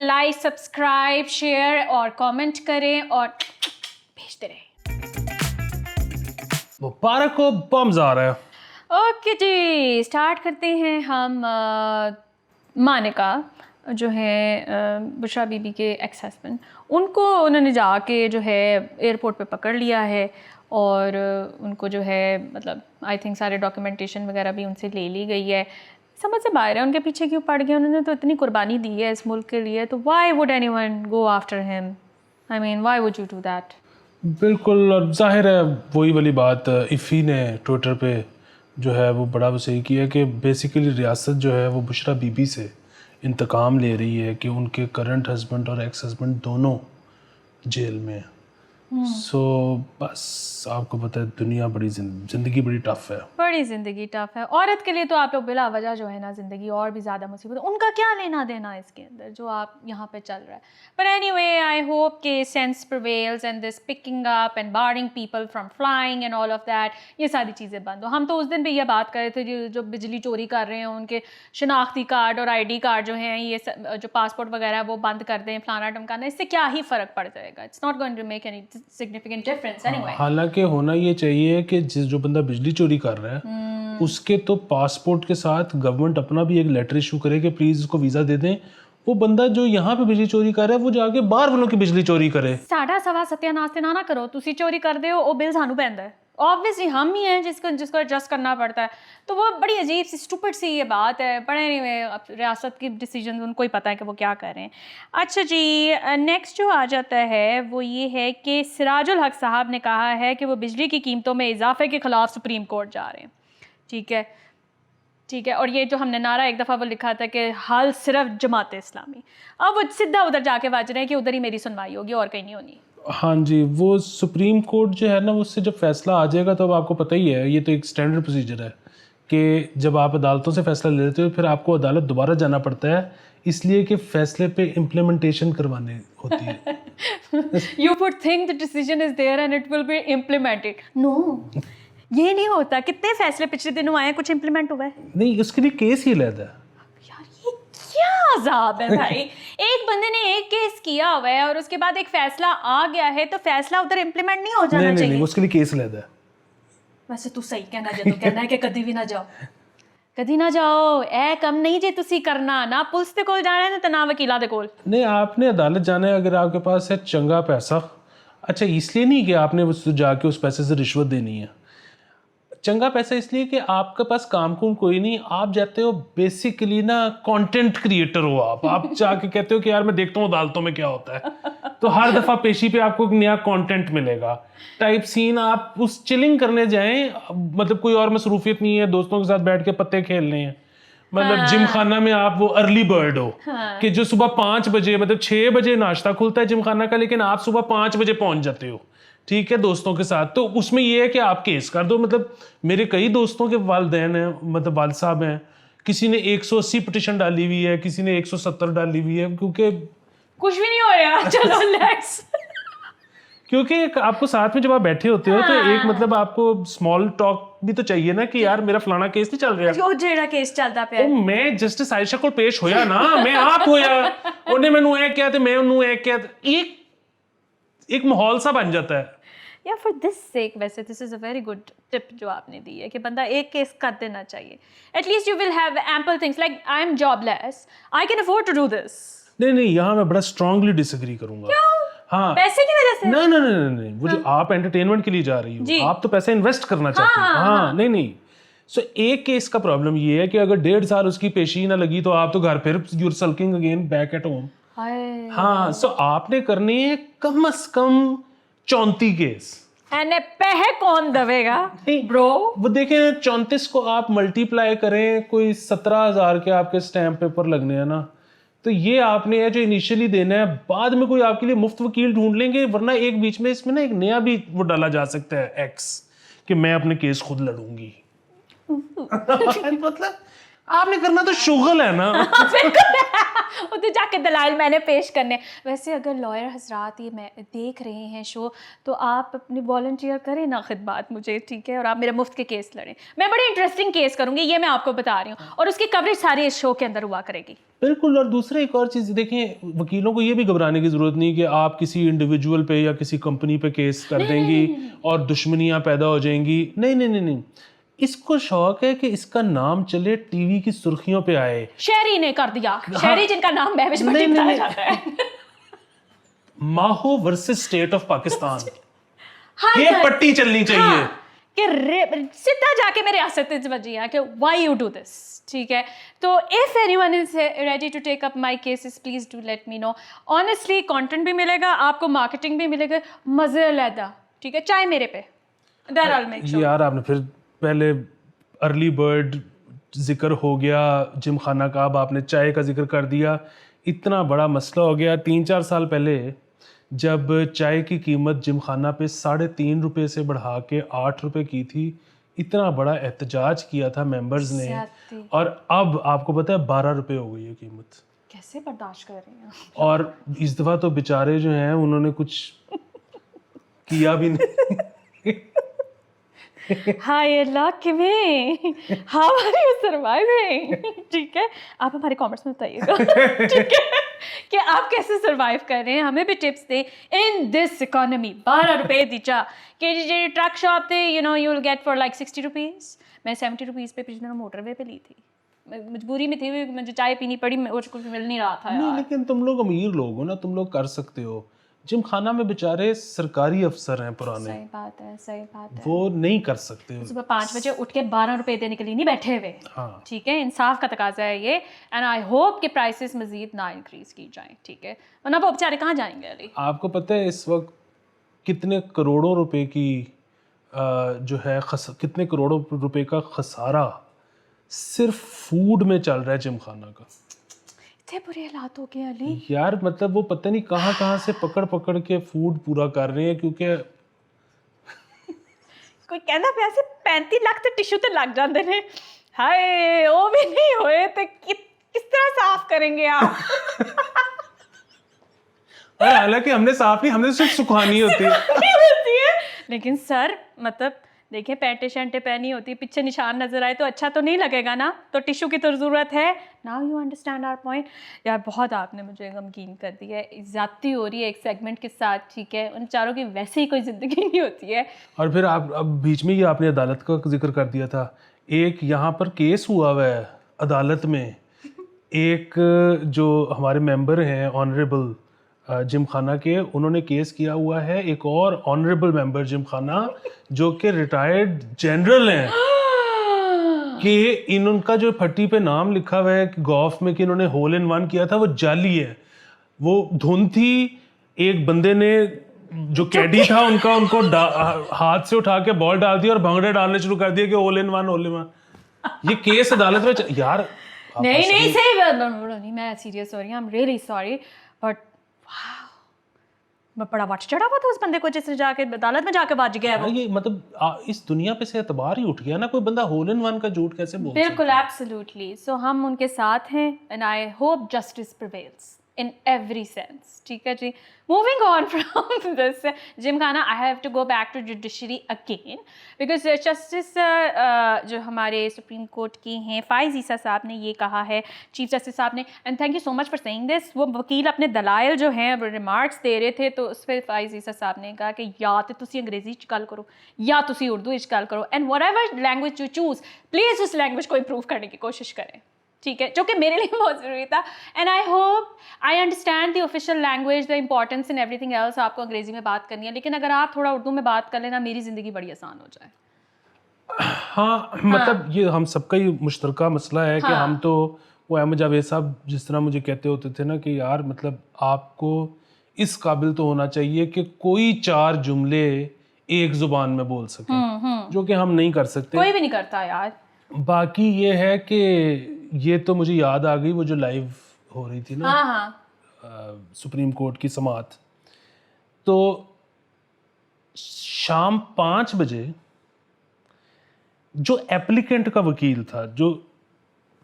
Like, subscribe, share और comment करें और भेजते रहें। मुबारक हो, बम्स आ रहा है। ओके जी, स्टार्ट करते हैं हम। मानिका जो है बुशरा बीबी के एक्स हस्बैंड, उनको उन्होंने जाके जो है एयरपोर्ट पे पकड़ लिया है और उनको जो है मतलब आई थिंक सारे डॉक्यूमेंटेशन वगैरह भी उनसे ले ली गई है। समझ से बाहर है उनके पीछे क्यों पड़ गए, उन्होंने तो इतनी कुर्बानी दी है इस मुल्क के लिए, तो why would anyone go after him? I mean why would you do that? बिल्कुल, और जाहिर है वही वाली बात इफ़ी ने ट्विटर पे जो है वो बड़ा वो सही किया कि बेसिकली रियासत जो है वो बुशरा बीबी से इंतकाम ले रही है कि उनके करंट हस्बैंड और एक्स हस्बैंड दोनों जेल में हैं। सो बस आपको पता है दुनिया बड़ी ज़िंदगी बड़ी टफ़ है। बड़ी ज़िंदगी टफ है औरत के लिए, तो आप लोग बिला वजह जो है ना ज़िंदगी और भी ज़्यादा मुसीबत, उनका क्या लेना देना इसके अंदर जो आप यहाँ पे चल रहा है। पर एनीवे, आई होप के sense prevails and this picking up and barring people from flying and all of that, ये सारी चीज़ें बंद हो। हम तो उस दिन भी ये बात कर रहे थे जो बिजली चोरी कर रहे हैं उनके शनाख्ती कार्ड और ID कार्ड जो हैं, ये जो पासपोर्ट वगैरह वो बंद कर दें, फलाना टमकाना, इससे क्या ही फ़र्क पड़ जाएगा? It's not going to make any significant difference anyway. हालांकि होना ये चाहिए कि जो बंदा बिजली चोरी कर रहा है उसके तो पासपोर्ट के साथ गवर्नमेंट अपना भी एक लेटर इशू करे कि प्लीज इसको वीजा दे दें। वो बंदा जो यहाँ पे बिजली चोरी कर रहा है वो जाके बाहर वालों की बिजली चोरी करे। साढ़ा सवा सत्यानाश ते ना करो, तुसी चोरी कर दे हो, वो बिल सानू पैंदा है। ऑब्वियसली हम ही हैं जिसको एडजस्ट करना पड़ता है। तो वो बड़ी अजीब सी स्टूपिड सी ये बात है। पर एनीवे, अब रियासत की डिसीजन उनको ही पता है कि वो क्या कर रहे हैं। अच्छा जी, नेक्स्ट जो आ जाता है वो ये है कि सिराजुल हक साहब ने कहा है कि वो बिजली की कीमतों में इजाफे के ख़िलाफ़ सुप्रीम कोर्ट जा रहे हैं। ठीक है, ठीक है। और ये जो हमने नारा एक दफ़ा वो लिखा था कि हाल सिर्फ जमात इस्लामी, अब वो सीधा उधर जाके बज रहे हैं कि उधर ही मेरी सुनवाई होगी और कहीं नहीं होनी। हाँ जी, वो सुप्रीम कोर्ट जो है ना उससे जब फैसला आ जाएगा तो अब आपको पता ही है, ये तो एक स्टैंडर्ड प्रोसीजर है कि जब आप अदालतों से फैसला ले लेते हो फिर आपको अदालत दोबारा जाना पड़ता है, इसलिए कि फैसले पे इम्प्लीमेंटेशन करवाने होती है। You would think the decision is there and it will be implemented. No, ये नहीं होता। कितने फैसले पिछले दिनों आए, कुछ इम्प्लीमेंट हुआ है? नहीं, उसके लिए केस ही अलग है। यार ये क्या अजाब है भाई। एक बंदे ने एक केस किया हुआ है और उसके बाद एक फैसला आ गया है तो फैसला उधर इम्प्लीमेंट नहीं हो जाना चाहिए? नहीं, उसके लिए केस अलग है। वैसे तू सही कहना जे, तू कहना है कि कभी भी ना जाओ, कभी ना जाओ। ए कम नहीं जे तुसी करना, ना पुलिस दे कोल जाना है ते ना वकीला दे कोल। नहीं, आपने अदालत जाना है अगर आपके पास है चंगा पैसा। अच्छा, इसलिए नहीं कि आपने उस जाके उस पैसे से रिश्वत देनी है। चंगा पैसा इसलिए कि आपके पास काम कुम कोई नहीं, आप जाते हो बेसिकली ना कंटेंट क्रिएटर हो आप जाके कहते हो कि यार मैं देखता हूँ अदालतों में क्या होता है, तो हर दफ़ा पेशी पे आपको एक नया कंटेंट मिलेगा टाइप सीन। आप उस चिलिंग करने जाएं, मतलब कोई और मसरूफियत नहीं है, दोस्तों के साथ बैठ के पत्ते खेलने हैं, मतलब जिम खाना में आप वो अर्ली बर्ड हो कि जो सुबह 5 बजे मतलब 6 बजे नाश्ता खुलता है जिम खाना का, लेकिन आप सुबह 5 बजे पहुंच जाते हो, ठीक है, दोस्तों के साथ। तो उसमें ये है कि आप केस कर दो। मतलब मेरे कई दोस्तों के वालिदैन हैं, मतलब वालिद साहब हैं, किसी ने 180 पिटीशन डाली हुई है, किसी ने 170 डाली हुई है, क्योंकि कुछ भी नहीं हो रहा। चलो लेट्स क्योंकि आपको साथ में जब आप बैठे होते हो तो एक मतलब आपको स्मॉल टॉक भी तो चाहिए ना कि यार मेरा फलाना केस नहीं चल रहा, जो जेड़ा केस चलता पे मैं जस्टिस आयशा को पेश होया ना, मैं आप होया, उन्हें मैनू ए किया ते मैं उन्होंने ए किया, एक माहौल सा बन जाता है। या फॉर दिस सेक, वैसे this is a very good tip जो आपने दी है कि बंदा एक केस कर देना चाहिए। At least you will have ample things like I am jobless, I can afford to do this. नहीं, यहाँ मैं बड़ा स्ट्रांगली डिसएग्री करूंगा। क्यों? हाँ, पैसे की वजह से? नहीं, वो जो आप एंटरटेनमेंट के लिए जा रही हो, आप तो पैसा इन्वेस्ट करना चाहती हो। हाँ, नहीं। सो एक केस का प्रॉब्लम ये है कि अगर 1.5 साल उसकी पेशी ना लगी तो आप तो घर फिर you're sulking again back at home. हाँ, सो आपने करनी है कम से कम 34 केस। पैसे कौन दबेगा ब्रो? वो देखें 34 को आप मल्टीप्लाई करें, कोई 17,000 के आपके स्टैम्प पेपर लगने हैं ना, तो ये आपने है जो इनिशियली देना है, बाद में कोई आपके लिए मुफ्त वकील ढूंढ लेंगे, वरना एक बीच में इसमें ना एक नया भी वो डाला जा सकता है एक्स कि मैं अपने केस खुद लड़ूंगी। मतलब आपने करना तो शुगल है ना। वो तो जाके दलाल मैंने पेश करने। वैसे अगर लॉयर हजरात ये मैं देख रहे हैं शो, तो आप अपनी वॉलंटियर करें ना खिदमत मुझे, ठीक है, और आप मेरे मुफ्त के केस लड़ें। मैं बड़े इंटरेस्टिंग केस करूँगी, ये मैं आपको बता रही हूँ, और उसकी कवरेज सारी इस शो के अंदर हुआ करेगी। बिल्कुल। और दूसरा एक और चीज़ देखें, वकीलों को ये भी घबराने की ज़रूरत नहीं कि आप किसी इंडिविजुअल पे या किसी कंपनी पे केस कर देंगी और दुश्मनियाँ पैदा हो जाएंगी। नहीं नहीं नहीं नहीं, इसको शौक है कि इसका नाम चले, टीवी की सुर्खियों पे आए। शहरी ने कर दिया, शहरी जिनका नाम महविश भट्टी बताया जाता है। माहो वर्सेस स्टेट ऑफ पाकिस्तान, हाँ, ये पट्टी चलनी चाहिए कि सीधा जाके मेरे रियासत वजिया कि व्हाई यू डू दिस, ठीक है। तो if anyone is ready to take up my cases, please do let me know. Honestly content भी मिलेगा आपको, मार्केटिंग भी मिलेगा, मजे अलहदा, ठीक है, चाय मेरे पे, that I will make sure. यार आपने फिर पहले अर्ली बर्ड जिक्र हो गया, जिम खाना का, अब आपने चाय का जिक्र कर दिया। इतना बड़ा मसला हो गया। 3-4 साल पहले जब चाय की कीमत जिम खाना पे 3.5 रुपये से बढ़ा के 8 रुपये की थी, इतना बड़ा एहतजाज किया था मेंबर्स ने, ज्यादती। और अब आपको पता है 12 रुपये हो गई है कीमत। कैसे बर्दाश्त कर रही हैं? और इस दफ़ा तो बेचारे जो हैं उन्होंने कुछ किया भी नहीं। हाय अल्लाह, किवें, हाउ आर यू सर्वाइविंग, ठीक है। आप हमारे कमेंट्स में बताइएगा, ठीक है, कि आप कैसे सर्वाइव कर रहे हैं, हमें भी टिप्स दें इन दिस इकोनॉमी। 12 रुपए दीचा कि जी ट्रक शॉप थे, you know you will get for like 60 rupees. मैं 70 रुपीज़ पे पिछले दिनों मोटरवे पे ली थी, मजबूरी में थी, मुझे चाय पीनी पड़ी, मुझे कुछ मिल नहीं रहा था नहीं, यार। लेकिन तुम लोग अमीर लोग हो ना, तुम लोग कर सकते हो। जिम खाना में बेचारे सरकारी अफसर हैं पुराने, सही बात है, सही बात है। वो नहीं कर सकते। सुबह 5 बजे उठ के 12 रुपए देने के लिए नहीं बैठे हुए, हाँ, ठीक है, इंसाफ का तकाजा है ये। एंड आई होप कि प्राइसेस मजीद ना इंक्रीज की जाएं, ठीक है, वरना वो बेचारे कहाँ जाएंगे अली। आपको पता है इस वक्त कितने करोड़ों रुपए की जो है कितने करोड़ों रुपए का खसारा सिर्फ फूड में चल रहा है जिम खाना का। इतने बुरे हालात हो गए अली। यार मतलब वो पता नहीं कहाँ कहाँ से पकड़ पकड़ के फूड पूरा कर रहे हैं, क्योंकि कोई कहना पे ऐसे 35 लाख तो टिश्यू ते लग जाते हैं। हाय, वो भी नहीं होए तो किस तरह साफ करेंगे आप? और हालांकि हमने साफ नहीं, हमने सिर्फ सुखानी होती है। नहीं होती है, लेकिन सर मतलब देखिए, पैंटे शैंटे पहनी होती, पीछे निशान नजर आए तो अच्छा तो नहीं लगेगा ना, तो टिश्यू की तो ज़रूरत है। Now you understand our point. यार बहुत आपने मुझे गमगीन कर दिया है, ज़्यादती हो रही है एक सेगमेंट के साथ, ठीक है, उन चारों की वैसे ही कोई ज़िंदगी नहीं होती है। और फिर आप अब बीच में ही आपने अदालत का जिक्र कर दिया था। एक यहाँ पर केस हुआ हुआ है अदालत में, एक जो हमारे मेंबर हैं ऑनरेबल जिम खाना के, उन्होंने केस किया हुआ है एक और ऑनरेबल मेंबर जिम खाना जो कि रिटायर्ड जनरल हैं, कि इनका जो फट्टी पे नाम लिखा हुआ है गॉफ में कि इन्होंने होल इन वन किया था, वो जाली है। वो धुन थी, एक बंदे ने जो कैडी था उनका उनको हाथ से उठा के बॉल डाल दिया और भंगड़े डालने शुरू कर दिया कि hole in one, hole in one. ये केस अदालत में यार नहीं सही नहीं, मैं सीरियस हो रही हूँ, I am really sorry, but मैं बड़ा वट चढ़ा हुआ था उस बंदे को जिसने जाके अदालत में जाके बच गया है वो। ये मतलब इस दुनिया पे से एतबार ही उठ गया ना, कोई बंदा होल इन वन का झूठ कैसे बोल सकता है? बिल्कुल, एब्सोल्युटली। सो हम उनके साथ हैं and I hope justice prevails in every sense, ठीक है जी। Moving on from this gym खाना, I have to go back to judiciary again because justice जो हमारे सुप्रीम कोर्ट के हैं फाइज ईसा साहब ने ये कहा है, चीफ जस्टिस साहब ने, and thank you so much for saying this. वो वकील अपने दलाइल जो हैं रिमार्क्स दे रहे थे, तो उस पर फाइज ईसा साहब ने कहा कि या तो तुसी अंग्रेजी च गल करो या तुसी उर्दू च गल करो, and whatever language you choose please उस लैंग्वेज को इम्प्रूव करने की कोशिश करें, ठीक है, जो कि मेरे लिए बहुत ज़रूरी था। And I hope I understand the official language, the importance in everything else, आपको अंग्रेजी में बात करनी है, लेकिन अगर आप थोड़ा उर्दू में बात कर लेना, मेरी ज़िंदगी बड़ी आसान हो जाए। हाँ, मतलब ये हम सबका ही मुश्तरका मसला है कि हम तो वो अहमद जावेद साहब जिस तरह मुझे कहते होते थे ना कि यार मतलब आपको इस काबिल तो होना चाहिए कि कोई 4 जुमले एक ज़ुबान में बोल सकें, जो कि हम नहीं कर सकते, कोई भी नहीं करता यार। बाकी ये है कि ये तो मुझे याद आ गई वो जो लाइव हो रही थी ना, सुप्रीम कोर्ट की समाअत, तो शाम 5 बजे जो एप्लीकेंट का वकील था, जो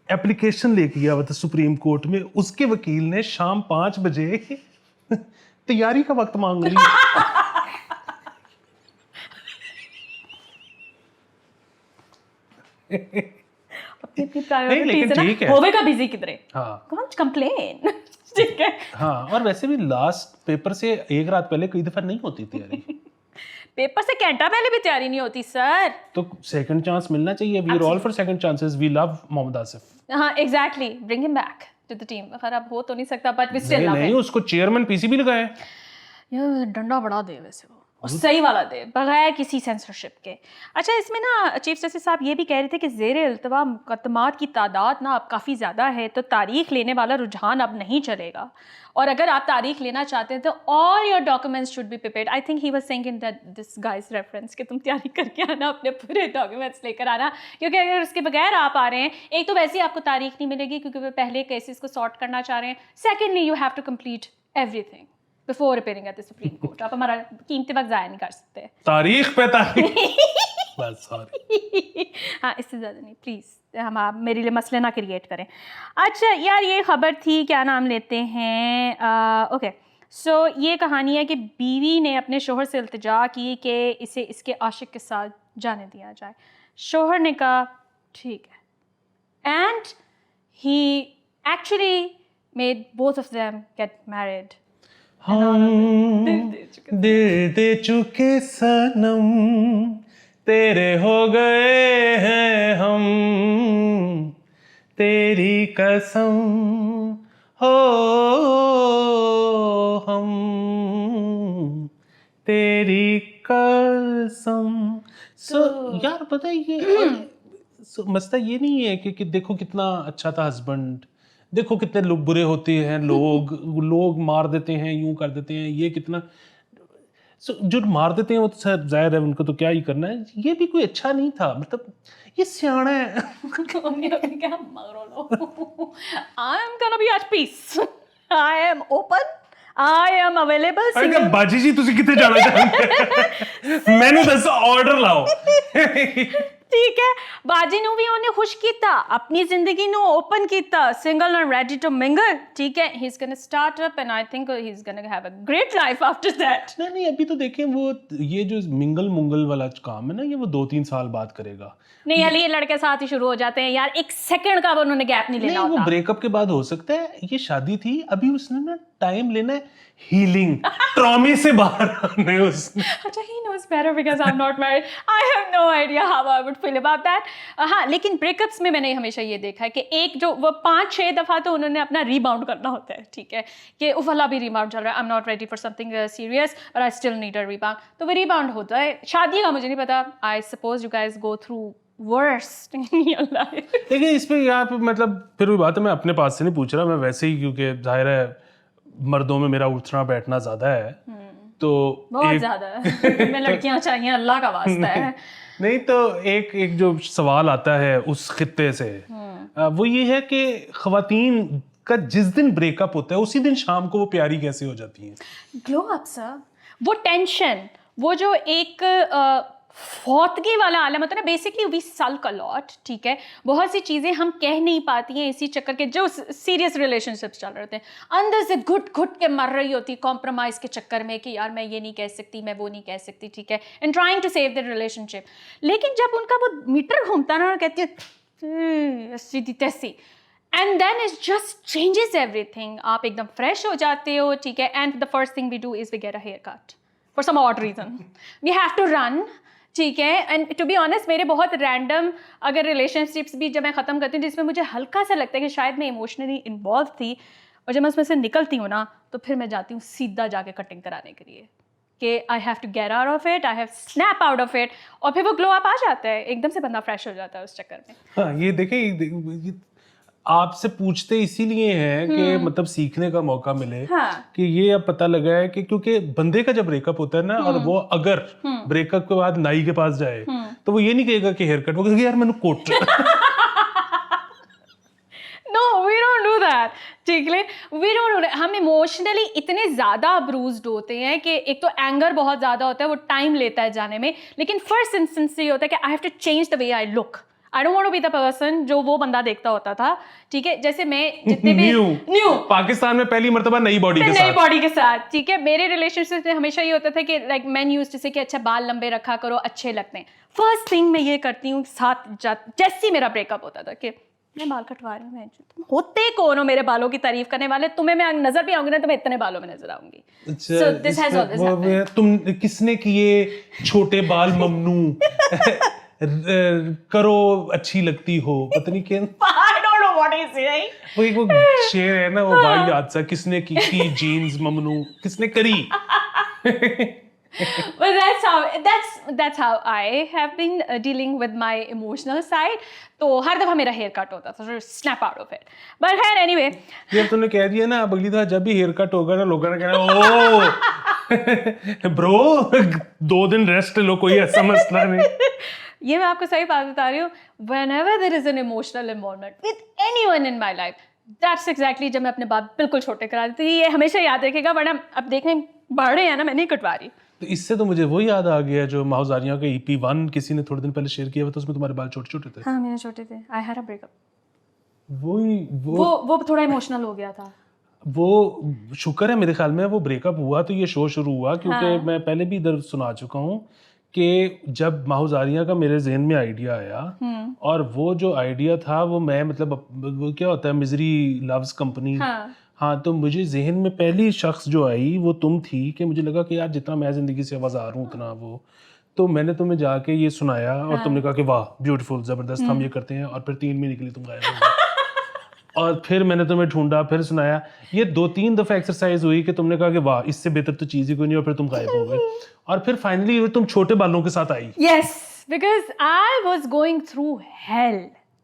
एप्लीकेशन लेके गया हुआ था सुप्रीम कोर्ट में, उसके वकील ने शाम 5 बजे तैयारी का वक्त मांग लिया। अपनी अपनी नहीं, प्रायोरिटीज लेकिन है ठीक ना, है। होवेगा बिजी किधरे, हाँ कौन कंप्लेन। ठीक है, हाँ, और वैसे भी लास्ट पेपर से एक रात पहले कई दफा नहीं होती तैयारी। पेपर से घंटा पहले भी तैयारी नहीं होती सर। तो सेकंड चांस मिलना चाहिए। We are all for second chances. We love Mohammad Asif. हाँ exactly, bring him back to the team. खराब हो तो नहीं सकता बट वी स्टिल नहीं लव नहीं, हिम। उसको चेयरमैन पीसीबी लगाए। यार डंडा बड़ा दे वैसे वो, और सही वाला दे, बगैर किसी सेंसरशिप के। अच्छा, इसमें ना चीफ जस्टिस साहब ये भी कह रहे थे कि ज़ेर इल्तवा मुकदमात की तादाद ना अब काफ़ी ज़्यादा है, तो तारीख लेने वाला रुझान अब नहीं चलेगा, और अगर आप तारीख लेना चाहते हैं तो all your documents should be prepared. I think he was saying in that this guys reference कि तुम तैयारी करके आना, अपने पूरे डॉक्यूमेंट्स लेकर आना, क्योंकि अगर उसके बगैर आप आ रहे हैं, एक तो वैसे ही आपको तारीख नहीं मिलेगी क्योंकि वे पहले केसेस को सॉर्ट करना चाह रहे हैं, secondly you have to complete everything before appearing at the supreme court. आप हमारा कीमती वक्त ज़ाया नहीं कर सकते। तारीख पे तारीख। बस सॉरी। हाँ, इससे ज़्यादा नहीं प्लीज़, हम आप मेरे लिए मसले ना क्रिएट करें। अच्छा यार, ये खबर थी, क्या नाम लेते हैं, ओके सो ये कहानी है कि बीवी ने अपने शोहर से इल्तिजा की कि इसे इसके आशिक के साथ जाने दिया जाए। शोहर ने कहा ठीक है, and he actually made both of them get married. हम दिल दे चुके सनम, तेरे हो गए हैं हम, तेरी कसम हो हम, तेरी कसम। यार पता है ये मसला ये नहीं है कि देखो कितना अच्छा था हस्बैंड, देखो कितने लोग बुरे होते हैं, लोग मार देते हैं, यूं कर देते हैं, ये कितना जो मार देते हैं वो तो सर जाहिर है उनको तो क्या ही करना है। ये भी कोई अच्छा नहीं था, मतलब ये सियाना है। क्या मगरो लो। I am gonna be at peace. I am open. I am available. अरे बाजी जी तुसी कितने जाना चाहते मैनू दस ऑर्डर लाओ। ठीक है, बाजी नू भी उन्हें खुश किया, अपनी जिंदगी नू ओपन किया, single and ready to mingle. ठीक है, he is gonna start up and I think he is gonna have a great life after that. नहीं अभी तो देखें, वो ये जो मिंगल मुंगल वाला काम है ना, ये वो 2-3 साल बाद करेगा। नहीं अली, ये लड़के साथ ही शुरू हो जाते हैं यार, एक सेकंड का उन्होंने गैप नहीं लेना नहीं, वो होता। ब्रेकअप के बाद हो सकता है। ये शादी थी, अभी उसने ना टाइम लेना है हीलिंग, ट्रॉमे से बाहर आने उसने। अच्छा, he knows better because I'm not married. I have no idea how I would feel about that. हाँ, लेकिन ब्रेकअप्स में मैंने हमेशा ये देखा है कि एक जो वो 5-6 दफ़ा तो उन्होंने अपना रीबाउंड करना होता है। ठीक है, कि उफ अल्लाह भी रीबाउंड चल रहा है, I am not ready for something serious और I still need a rebound, तो वो रीबाउंड होता है। शादी का मुझे नहीं पता, I suppose you guys go through worst in your life. देखिए इस पे यहाँ पे मतलब फिर भी बात है, मैं अपने पास से नहीं पूछ रहा, मैं वैसे ही, क्योंकि जाहिर है मर्दों में मेरा उठना बैठना ज्यादा है, तो बहुत ज्यादा है। मैं लड़कियां चाहिए, अल्लाह का वास्ता है। नहीं तो एक जो सवाल आता है उस खित्ते से, वो ये है कि खवातीन का जिस दिन ब्रेकअप होता है उसी दिन शाम को वो प्यारी कैसे हो जाती हैं। ग्लो अप सर, वो टेंशन, वो जो एक फौतगी वाला आलम होता है ना, बेसिकली वी सल्क अ लॉट। ठीक है, बहुत सी चीज़ें हम कह नहीं पाती हैं इसी चक्कर के, जो सीरियस रिलेशनशिप्स चल रहे होते हैं, अंदर से घुट घुट के मर रही होती है कॉम्प्रोमाइज़ के चक्कर में कि यार मैं ये नहीं कह सकती, मैं वो नहीं कह सकती। ठीक है, and trying to save the relationship. लेकिन जब उनका वो मीटर घूमता ना और कहती है सीधी तैसी, and then it just changes everything, आप एकदम फ्रेश हो जाते हो। ठीक है, and the first thing we do is we get a haircut for some odd reason, we have to run. ठीक है, एंड टू बी ऑनेस्ट मेरे बहुत रैंडम अगर रिलेशनशिप्स भी जब मैं ख़त्म करती हूँ जिसमें मुझे हल्का सा लगता है कि शायद मैं इमोशनली इन्वॉल्व थी, और जब मैं उसमें से निकलती हूँ ना तो फिर मैं जाती हूँ सीधा जाके कटिंग कराने के लिए कि I have to get out of it, I have snap out of it, और फिर वो ग्लो अप आ जाता है, एकदम से बंदा फ्रेश हो जाता है उस चक्कर में। हाँ, ये देखें आपसे पूछते इसीलिए हैं कि मतलब सीखने का मौका मिले। हाँ। कि ये अब पता लगा है कि क्योंकि बंदे का जब ब्रेकअप होता है ना, और वो अगर ब्रेकअप के बाद नाई के पास जाए तो वो ये नहीं कहेगा कि हेयर कट, वो कहेगा यार मैंने quote. No we don't do that. ठीक है, वी डोंट डू दैट। हम इमोशनली इतने ज़्यादा ब्रूज्ड होते हैं कि एक तो एंगर बहुत ज़्यादा होता है, वो टाइम लेता है जाने में, लेकिन फर्स्ट इंस्टेंस ये होता है कि I have to change the way I look, I don't want to be the person जो वो बंदा देखता होता था, ठीक है। जैसे मैं जितने भी न्यू पाकिस्तान में पहली मर्तबा नई बॉडी के साथ, ठीक है। मेरे रिलेशनशिप में हमेशा ये होता था कि लाइक मैन यूज्ड टू से कि अच्छा बाल लंबे रखा करो, अच्छे लगते हैं। फर्स्ट थिंग मैं ये करती हूँ साथ जैसे मेरा ब्रेकअप होता था कि मैं बाल कटवा रही हूँ, तुम होते कौन हो मेरे बालों की तारीफ करने वाले, तुम्हें मैं नजर भी आऊंगी ना तो मैं इतने बालों में नजर आऊंगी। So this has always happened. तुम किसने किए छोटे बाल ममनू करो अच्छी लगती हो, पता नहीं क्या I don't know what he's saying. वो शेर है ना, वो भाई याद सा, किसने की जीन्स ममनू किसने करी। But that's how I have been dealing with my emotional side. तो हर दफा मेरा हेयर कट होता था, snap out of it. But anyway, यार तूने कह दिया ना, अब अगली दफा जब भी हेयर कट होगा ना, लोगों ने कहना ओ ब्रो 2 दिन रेस्ट लो, कोई ऐसा मसला नहीं। ये मैं आपको सही बात बता रही हूँ। Whenever there is an emotional involvement with anyone in my life, that's exactly जब मैं अपने बाल बिल्कुल छोटे करा देती थी। ये हमेशा याद रखेगा, वरना अब देखने बढ़ रहे हैं ना, मैं नहीं कटवा रही। तो इससे तो मुझे वो याद आ गया जो माहौजारियां के EP1 किसी ने थोड़े दिन पहले शेयर किया हुआ था, उसमें तुम्हारे बाल छोटे छोटे थे। हाँ मेरे छोटे थे। I had a breakup. वो थोड़ा इमोशनल हो गया था। वो शुक्र है मेरे ख्याल में वो ब्रेकअप हुआ तो ये शो शुरू हुआ, क्योंकि मैं पहले भी इधर सुना चुका हूँ कि जब माहौजारियां का मेरे जहन में आइडिया आया, और वो जो आइडिया था वो मैं मतलब वो क्या होता है, मिजरी लव्स कंपनी। हाँ, तो मुझे जहन में पहली शख्स जो आई वो तुम थी, कि मुझे लगा कि यार जितना मैं ज़िंदगी से आवाज़ार हूँ उतना वो, तो मैंने तुम्हें जाके ये सुनाया और तुमने कहा कि वाह ब्यूटीफुल, ज़बरदस्त, हम ये करते हैं, और फिर 3 महीने के लिए तुम गायब हो गए। और फिर मैंने तुम्हें ढूंढा, फिर सुनाया, ये 2-3 दफ़ा एक्सरसाइज हुई कि तुमने कहा कि वाह इससे बेहतर तो चीज़ ही कोई नहीं, और फिर तुम गायब हो गए, और फिर फाइनली तुम छोटे बालों के साथ आई। Yes, because I was going through hell.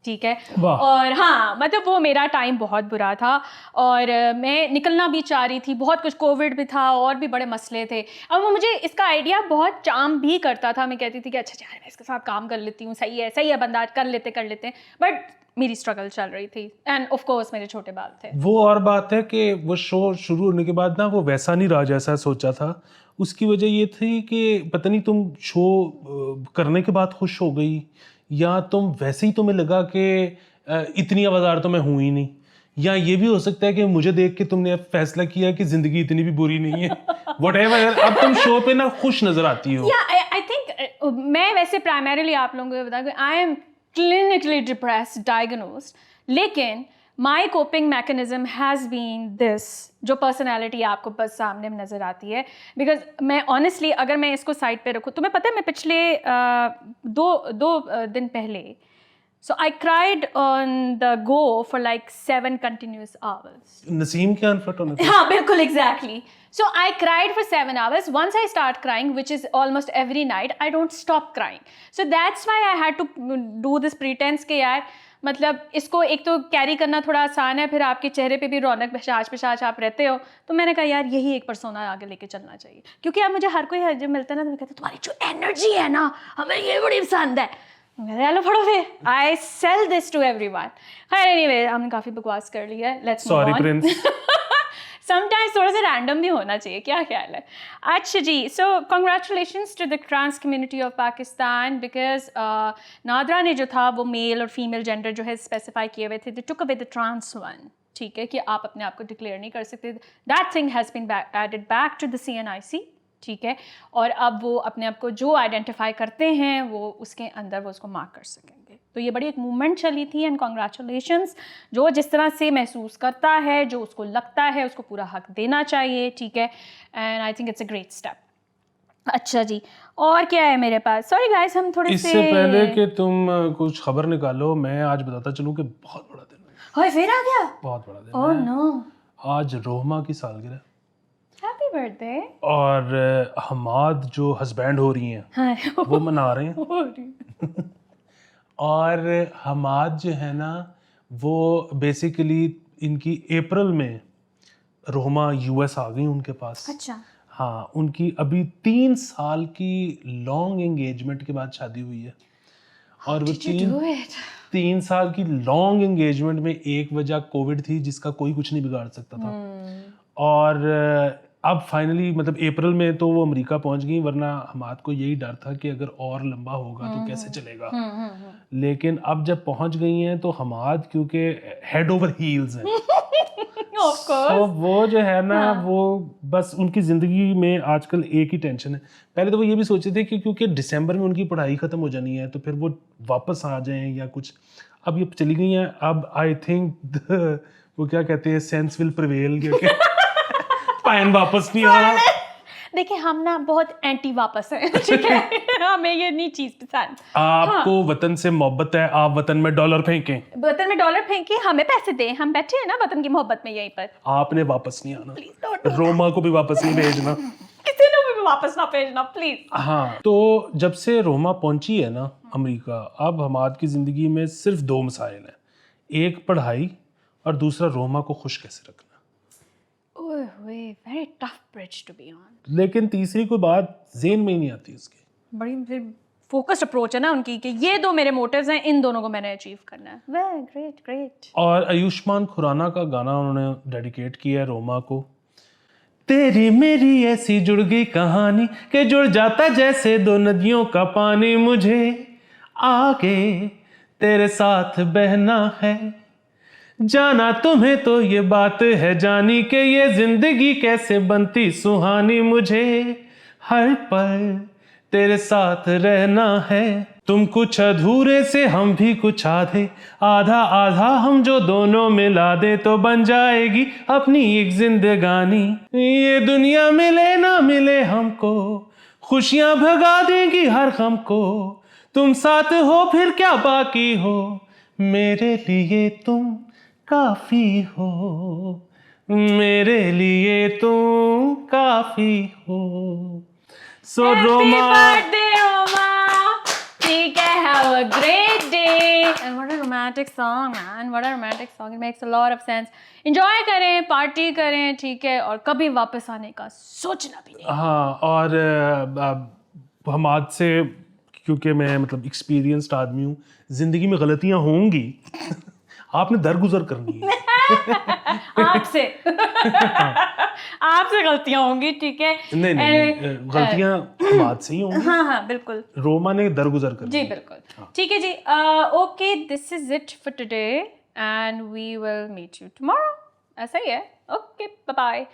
ठीक है। और हाँ मतलब वो मेरा टाइम बहुत बुरा था, और मैं निकलना भी चाह रही थी, बहुत कुछ, कोविड भी था और भी बड़े मसले थे। अब वो मुझे इसका आइडिया बहुत चार्म भी करता था, मैं कहती थी कि अच्छा यार मैं इसके साथ काम कर लेती हूँ, सही है बंदा, कर लेते हैं, बट मेरी स्ट्रगल चल रही थी, एंड ऑफ कोर्स मेरे छोटे बाल थे। वो और बात है कि वो शो शुरू होने के बाद ना वो वैसा नहीं रहा जैसा सोचा था। उसकी वजह ये थी कि पता नहीं तुम शो करने के बाद खुश हो गई, या तुम वैसे ही तुम्हें लगा कि इतनी आवाज़ार तो मैं हूँ ही नहीं, या ये भी हो सकता है कि मुझे देख के तुमने अब फैसला किया कि ज़िंदगी इतनी भी बुरी नहीं है। व्हाटएवर, अब तुम शो पे ना खुश नज़र आती हो। आई थिंक मैं वैसे प्राइमरीली आप लोगों को बता, I am clinically depressed, diagnosed, लेकिन my coping mechanism has been this, जो पर्सनैलिटी आपको बस सामने नज़र आती है। बिकॉज मैं ऑनेस्टली अगर मैं इसको साइड पे रखूँ, तुम्हें पता है मैं पिछले दो दिन पहले, so I cried on the go for like 7 continuous hours. Naseem के अनफिट होने पे? हाँ बिल्कुल, exactly. So I cried for 7 hours. Once I start crying, which is almost every night, I don't stop crying. So that's why I had to do this pretense कि यार मतलब इसको एक तो कैरी करना थोड़ा आसान है, फिर आपके चेहरे पे भी रौनक पिशाच आप रहते हो, तो मैंने कहा यार यही एक पर्सोना आगे लेके चलना चाहिए। क्योंकि अब मुझे हर कोई जब मिलता है ना तो मैं कहती हूँ तुम्हारी जो एनर्जी है ना हमें ये बड़ी पसंद है, हेलो फड़ो फिर, आई सेल दिस टू एवरीवन। खैर एनीवे हमने काफी बकवास कर ली है, let's move on. Sorry Prince. Sometimes थोड़ा सा रैंडम भी होना चाहिए, क्या ख्याल है? अच्छा जी, so congratulations to the trans community of Pakistan, because NADRA ने जो था वो मेल और फीमेल जेंडर जो है स्पेसिफाई किए हुए थे, they took away the trans one, ठीक है, कि आप अपने आप को डिक्लेयर नहीं कर सकते। That thing has been added back to the CNIC, ठीक है, और अब वो अपने आप को जो आइडेंटिफाई करते हैं वो उसके अंदर वो उसको मार्क कर सकेंगे। तो ये बड़ी एक मूवमेंट चली थी, एंड कॉन्ग्रेचुलेशंस। जो जिस तरह से महसूस करता है, जो उसको लगता है, उसको पूरा हक देना चाहिए, ठीक है, and I think it's a great step. अच्छा जी, और क्या है मेरे पास? सॉरी गाइस, हम थोड़े से इससे पहले कि तुम कुछ खबर निकालो, मैं आज बताता चलूं कि बहुत बड़ा दिन है। फिर आ गया? बहुत बड़ा दिन ओह नो, आज रोहमा की सालगिरह। Happy birthday. और हमाद जो हस्बैंड हो रही हैं, हाँ वो मना रहे हैं। और हमाद जो है ना वो बेसिकली इनकी अप्रैल में रोहमा US आ गई उनके पास। अच्छा। हाँ, उनकी अभी 3 साल की लॉन्ग एंगेजमेंट के बाद शादी हुई है। और वो 3 साल की लॉन्ग एंगेजमेंट में एक वजह कोविड थी जिसका कोई कुछ नहीं बिगाड़ सकता था। और अब फाइनली मतलब अप्रैल में तो वो अमेरिका पहुंच गई, वरना हमाद को यही डर था कि अगर और लंबा होगा तो कैसे चलेगा। लेकिन अब जब पहुंच गई हैं तो हमाद क्योंकि हेड ओवर हील्स हैं ऑफ कोर्स। तो वो जो है ना वो बस उनकी ज़िंदगी में आजकल एक ही टेंशन है। पहले तो वो ये भी सोचे थे कि क्योंकि दिसंबर में उनकी पढ़ाई ख़त्म हो जानी है तो फिर वो वापस आ जाएं या कुछ। अब ये चली गई हैं, अब आई थिंक वो क्या कहते हैं सेंस विल प्रिवेल, क्योंकि पायन वापस नहीं आना। देखिए हम ना बहुत एंटी वापस हैं, ठीक है। हमें ये नहीं चीज पसंद। आपको वतन से मोहब्बत है, आप वतन में डॉलर फेंकें, वतन में डॉलर फेंके, हमें पैसे दें, हम बैठे हैं ना वतन की मोहब्बत में यहीं पर। आपने वापस नहीं आना। Please don't do रोमा को भी वापस नहीं भेजना। किसी ने भी वापस ना भेजना प्लीज। हाँ, तो जब से रोमा पहुंची है ना अमेरिका, अब हमाद की ज़िंदगी में सिर्फ 2 मसाइल हैं, एक पढ़ाई और दूसरा रोमा को खुश कैसे रखना। ओए होए, very tough bridge to be on. लेकिन तीसरी कोई बात ज़हन में ही नहीं आती उसके। बड़ी फिर फोकस्ड अप्रोच है ना उनकी कि ये 2 मेरे मोटिव्स हैं, इन दोनों को मैंने अचीव करना है। Very great great. और आयुष्मान खुराना का गाना उन्होंने डेडिकेट किया है रोमा को। तेरी मेरी ऐसी जुड़ गई कहानी कि जुड़ जाता जैसे 2 नदियों का पानी, मुझे आगे तेरे साथ बहना है, जाना तुम्हें तो ये बात है जानी कि ये जिंदगी कैसे बनती सुहानी, मुझे हर पल तेरे साथ रहना है, तुम कुछ अधूरे से हम भी कुछ आधे, आधा आधा हम जो दोनों मिला दे तो बन जाएगी अपनी एक जिंदगानी, ये दुनिया मिले ना मिले हमको खुशियां भगा देंगी हर गम को, तुम साथ हो फिर क्या बाकी हो, मेरे लिए तुम काफी हो, मेरे लिए तुम काफी हो। सो रोमा, बर्थडे रोमा, ठीक है, have a great day and what a romantic song man, what a romantic song, it makes a lot of sense. Enjoy करें, पार्टी करें, ठीक है, और कभी वापस आने का सोचना भी नहीं। हाँ, और हमाद से क्योंकि मैं मतलब एक्सपीरियंस्ड आदमी हूँ, ज़िंदगी में गलतियाँ होंगी आपने दरगुजर करनी है। आपसे आपसे गलतियां होंगी, ठीक है। नहीं नहीं, गलतियाँ हमाद से ही होंगी। हाँ हाँ बिल्कुल, रोमा ने दरगुजर करनी जी है। बिल्कुल, ठीक है जी। Okay, this is it for today and we will meet you tomorrow. ऐसा ही है। Okay, bye bye.